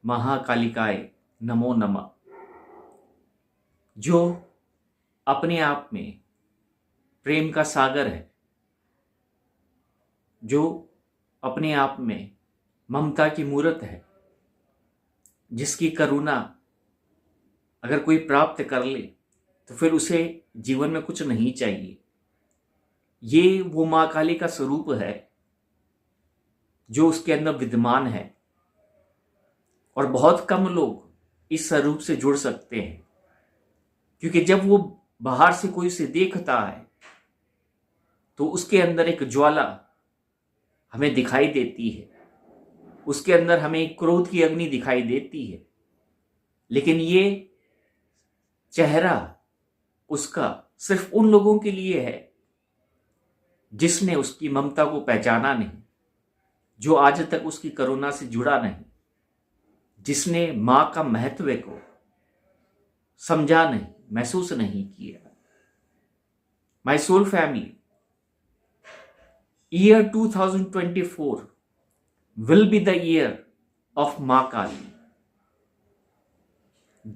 महाकालिकाय नमो नमः। जो अपने आप में प्रेम का सागर है, जो अपने आप में ममता की मूरत है, जिसकी करुणा अगर कोई प्राप्त कर ले तो फिर उसे जीवन में कुछ नहीं चाहिए। ये वो माँ काली का स्वरूप है जो उसके अंदर विद्यमान है, और बहुत कम लोग इस स्वरूप से जुड़ सकते हैं, क्योंकि जब वो बाहर से कोई उसे देखता है तो उसके अंदर एक ज्वाला हमें दिखाई देती है, उसके अंदर हमें एक क्रोध की अग्नि दिखाई देती है, लेकिन ये चेहरा उसका सिर्फ उन लोगों के लिए है जिसने उसकी ममता को पहचाना नहीं, जो आज तक उसकी करुणा से जुड़ा नहीं, जिसने मां का महत्व को समझा नहीं, महसूस नहीं किया। My soul family, year 2024 will be the year of मां काली।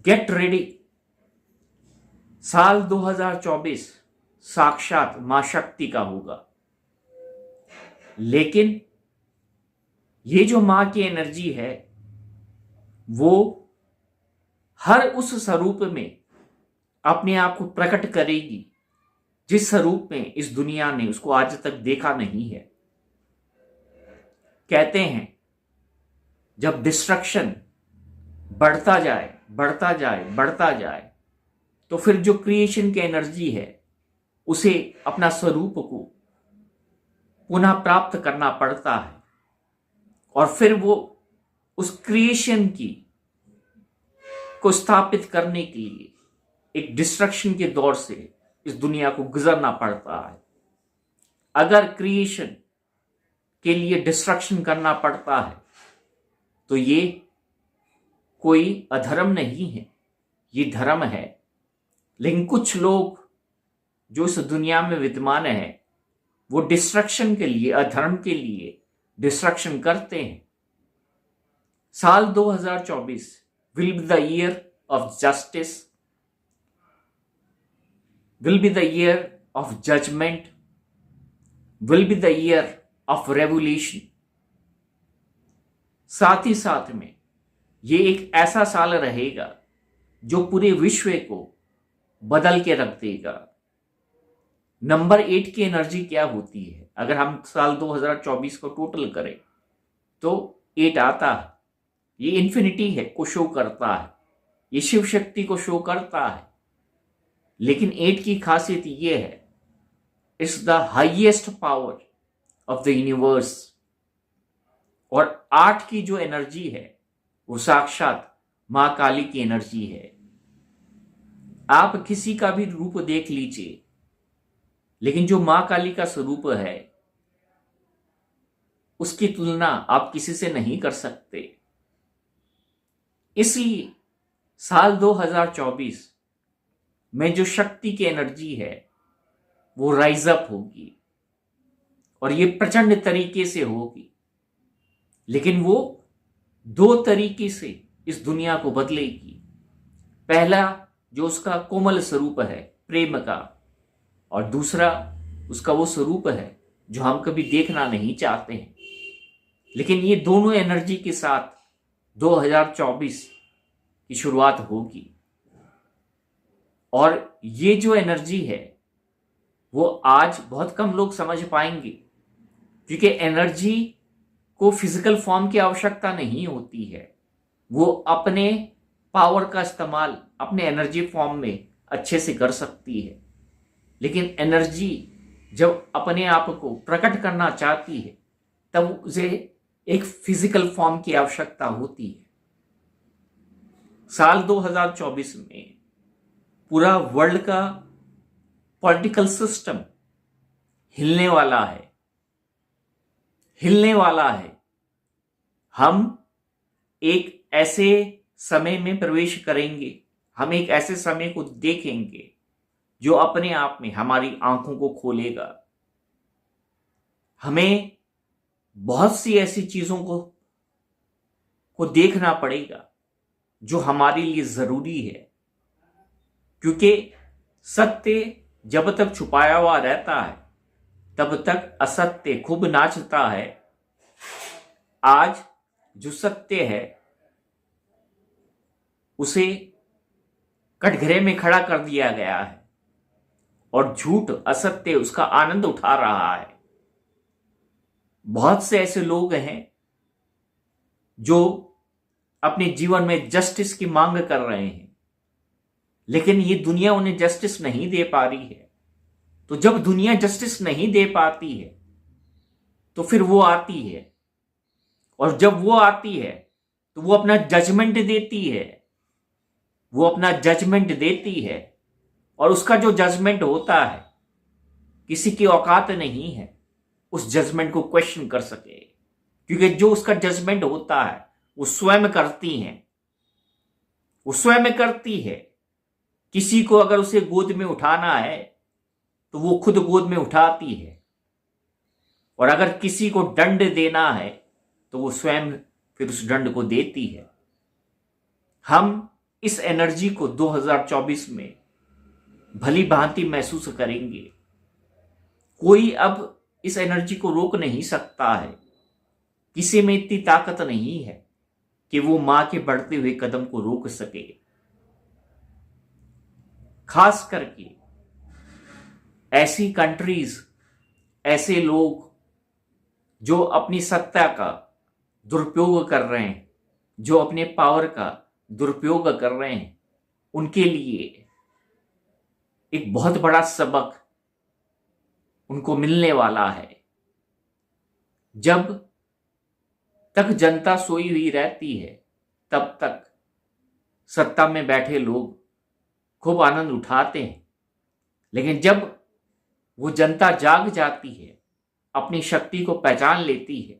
Get ready. साल 2024 साक्षात मां शक्ति का होगा, लेकिन ये जो मां की एनर्जी है वो हर उस स्वरूप में अपने आप को प्रकट करेगी जिस स्वरूप में इस दुनिया ने उसको आज तक देखा नहीं है। कहते हैं जब डिस्ट्रक्शन बढ़ता जाए बढ़ता जाए बढ़ता जाए तो फिर जो क्रिएशन की एनर्जी है उसे अपना स्वरूप को पुनः प्राप्त करना पड़ता है, और फिर वो उस क्रिएशन की को स्थापित करने के लिए एक डिस्ट्रक्शन के दौर से इस दुनिया को गुजरना पड़ता है। अगर क्रिएशन के लिए डिस्ट्रक्शन करना पड़ता है तो ये कोई अधर्म नहीं है, ये धर्म है। लेकिन कुछ लोग जो इस दुनिया में विद्यमान है वो डिस्ट्रक्शन के लिए, अधर्म के लिए डिस्ट्रक्शन करते हैं। साल 2024 will be the year of justice, will be the year of judgment, will be the year of revolution। साथ ही साथ में ये एक ऐसा साल रहेगा जो पूरे विश्व को बदल के रख देगा। नंबर 8 की एनर्जी क्या होती है? अगर हम साल 2024 को टोटल करें तो 8 आता है। ये इन्फिनिटी है को शो करता है, ये शिव शक्ति को शो करता है। लेकिन 8 की खासियत ये है, it's the highest power of the universe. और 8 की जो एनर्जी है वो साक्षात मां काली की एनर्जी है। आप किसी का भी रूप देख लीजिए, लेकिन जो मां काली का स्वरूप है उसकी तुलना आप किसी से नहीं कर सकते। इसलिए साल 2024 में जो शक्ति की एनर्जी है वो राइज अप होगी, और ये प्रचंड तरीके से होगी। लेकिन वो 2 तरीके से इस दुनिया को बदलेगी। पहला जो उसका कोमल स्वरूप है प्रेम का, और दूसरा उसका वो स्वरूप है जो हम कभी देखना नहीं चाहते हैं। लेकिन ये दोनों एनर्जी के साथ 2024 की शुरुआत होगी, और ये जो एनर्जी है वो आज बहुत कम लोग समझ पाएंगे, क्योंकि एनर्जी को फिजिकल फॉर्म की आवश्यकता नहीं होती है। वो अपने पावर का इस्तेमाल अपने एनर्जी फॉर्म में अच्छे से कर सकती है। लेकिन एनर्जी जब अपने आप को प्रकट करना चाहती है तब उसे एक फिजिकल फॉर्म की आवश्यकता होती है। साल 2024 में पूरा वर्ल्ड का पॉलिटिकल सिस्टम हिलने वाला है, हिलने वाला है। हम एक ऐसे समय में प्रवेश करेंगे, हम एक ऐसे समय को देखेंगे जो अपने आप में हमारी आंखों को खोलेगा। हमें बहुत सी ऐसी चीजों को को देखना पड़ेगा जो हमारे लिए जरूरी है, क्योंकि सत्य जब तक छुपाया हुआ रहता है तब तक असत्य खूब नाचता है। आज जो सत्य है उसे कटघरे में खड़ा कर दिया गया है और झूठ असत्य उसका आनंद उठा रहा है। बहुत से ऐसे लोग हैं जो अपने जीवन में जस्टिस की मांग कर रहे हैं, लेकिन ये दुनिया उन्हें जस्टिस नहीं दे पा रही है। तो जब दुनिया जस्टिस नहीं दे पाती है तो फिर वो आती है, और जब वो आती है तो वो अपना जजमेंट देती है। वो अपना जजमेंट देती है और उसका जो जजमेंट होता है किसी की औकात नहीं है उस जजमेंट को क्वेश्चन कर सके, क्योंकि जो उसका जजमेंट होता है वो स्वयं करती हैं। वो स्वयं करती है। किसी को अगर उसे गोद में उठाना है तो वो खुद गोद में उठाती है, और अगर किसी को दंड देना है तो वो स्वयं फिर उस दंड को देती है। हम इस एनर्जी को 2024 में भली भांति महसूस करेंगे। कोई अब इस एनर्जी को रोक नहीं सकता है। किसी में इतनी ताकत नहीं है कि वो मां के बढ़ते हुए कदम को रोक सके। खास करके ऐसी कंट्रीज, ऐसे लोग जो अपनी सत्ता का दुरुपयोग कर रहे हैं, जो अपने पावर का दुरुपयोग कर रहे हैं, उनके लिए एक बहुत बड़ा सबक उनको मिलने वाला है। जब तक जनता सोई हुई रहती है तब तक सत्ता में बैठे लोग खूब आनंद उठाते हैं, लेकिन जब वो जनता जाग जाती है, अपनी शक्ति को पहचान लेती है,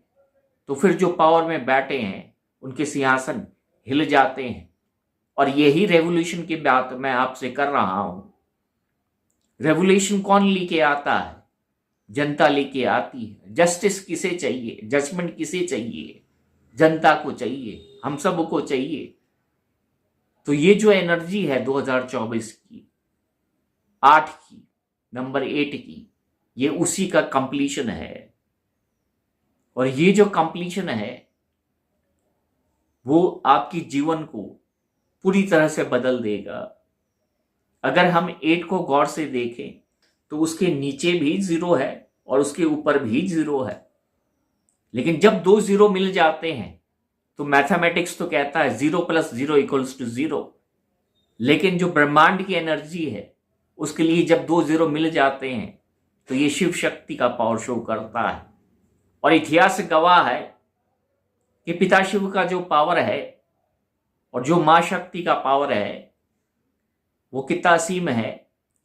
तो फिर जो पावर में बैठे हैं उनके सिंहासन हिल जाते हैं। और यही रेवोल्यूशन की बात मैं आपसे कर रहा हूं। रेवोल्यूशन कौन लेके आता है? जनता लेके आती है। जस्टिस किसे चाहिए? जजमेंट किसे चाहिए? जनता को चाहिए, हम सब को चाहिए। तो ये जो एनर्जी है 2024 की, 8 की, नंबर 8 की, ये उसी का कंप्लीशन है। और ये जो कंप्लीशन है वो आपकी जीवन को पूरी तरह से बदल देगा। अगर हम 8 को गौर से देखें तो उसके नीचे भी 0 है और उसके ऊपर भी 0 है, लेकिन जब 2 0 मिल जाते हैं तो मैथमेटिक्स तो कहता है 0 + 0 = 0, लेकिन जो ब्रह्मांड की एनर्जी है उसके लिए जब 2 0 मिल जाते हैं तो ये शिव शक्ति का पावर शो करता है। और इतिहास गवाह है कि पिता शिव का जो पावर है और जो मां शक्ति का पावर है वो कितना असीम है,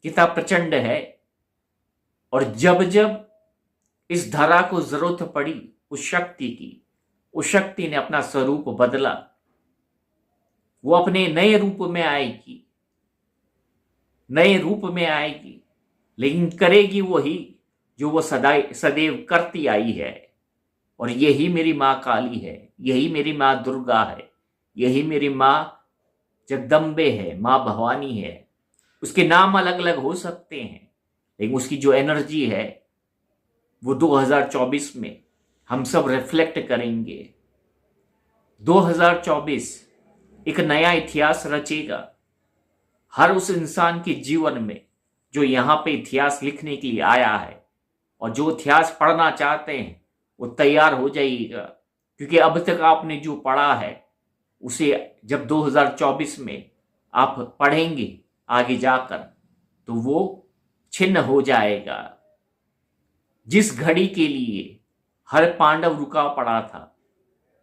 कितना प्रचंड है। और जब जब इस धरा को जरूरत पड़ी उस शक्ति की, उस शक्ति ने अपना स्वरूप बदला। वो अपने नए रूप में आएगी, नए रूप में आएगी, लेकिन करेगी वही जो वो सदैव करती आई है। और यही मेरी मां काली है, यही मेरी मां दुर्गा है, यही मेरी मां जगदम्बे है, मां भवानी है। उसके नाम अलग अलग हो सकते हैं, लेकिन उसकी जो एनर्जी है वो 2024 में हम सब रिफ्लेक्ट करेंगे। 2024 एक नया इतिहास रचेगा हर उस इंसान के जीवन में जो यहाँ पे इतिहास लिखने के लिए आया है, और जो इतिहास पढ़ना चाहते हैं वो तैयार हो जाइएगा, क्योंकि अब तक आपने जो पढ़ा है उसे जब 2024 में आप पढ़ेंगे आगे जाकर तो वो छिन्न हो जाएगा। जिस घड़ी के लिए हर पांडव रुका पड़ा था,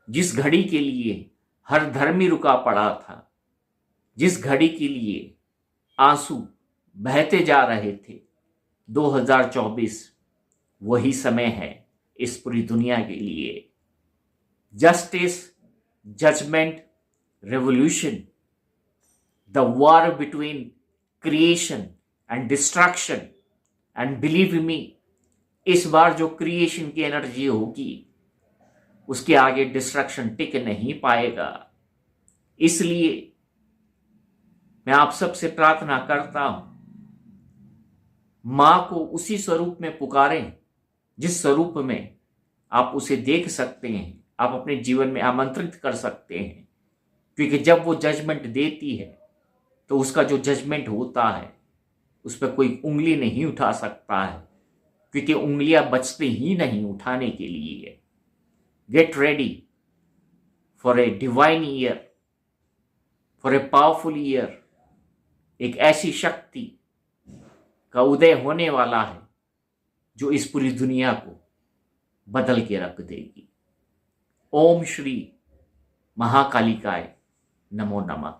जिस घड़ी के लिए हर धर्मी रुका पड़ा था, जिस घड़ी के लिए आंसू बहते जा रहे थे, 2024 वही समय है इस पूरी दुनिया के लिए। Justice, judgement, revolution, the war between creation and destruction. And believe me, इस बार जो क्रिएशन की एनर्जी होगी उसके आगे डिस्ट्रक्शन टिक नहीं पाएगा। इसलिए मैं आप सबसे प्रार्थना करता हूं, मां को उसी स्वरूप में पुकारें जिस स्वरूप में आप उसे देख सकते हैं, आप अपने जीवन में आमंत्रित कर सकते हैं। क्योंकि जब वो जजमेंट देती है तो उसका जो जजमेंट होता है उस पर कोई उंगली नहीं उठा सकता है, क्योंकि उंगलियां बचती ही नहीं उठाने के लिए। Get ready for a divine year, for a powerful year. एक ऐसी शक्ति का उदय होने वाला है जो इस पूरी दुनिया को बदल के रख देगी। ओम श्री महाकालिकाय नमो नमः।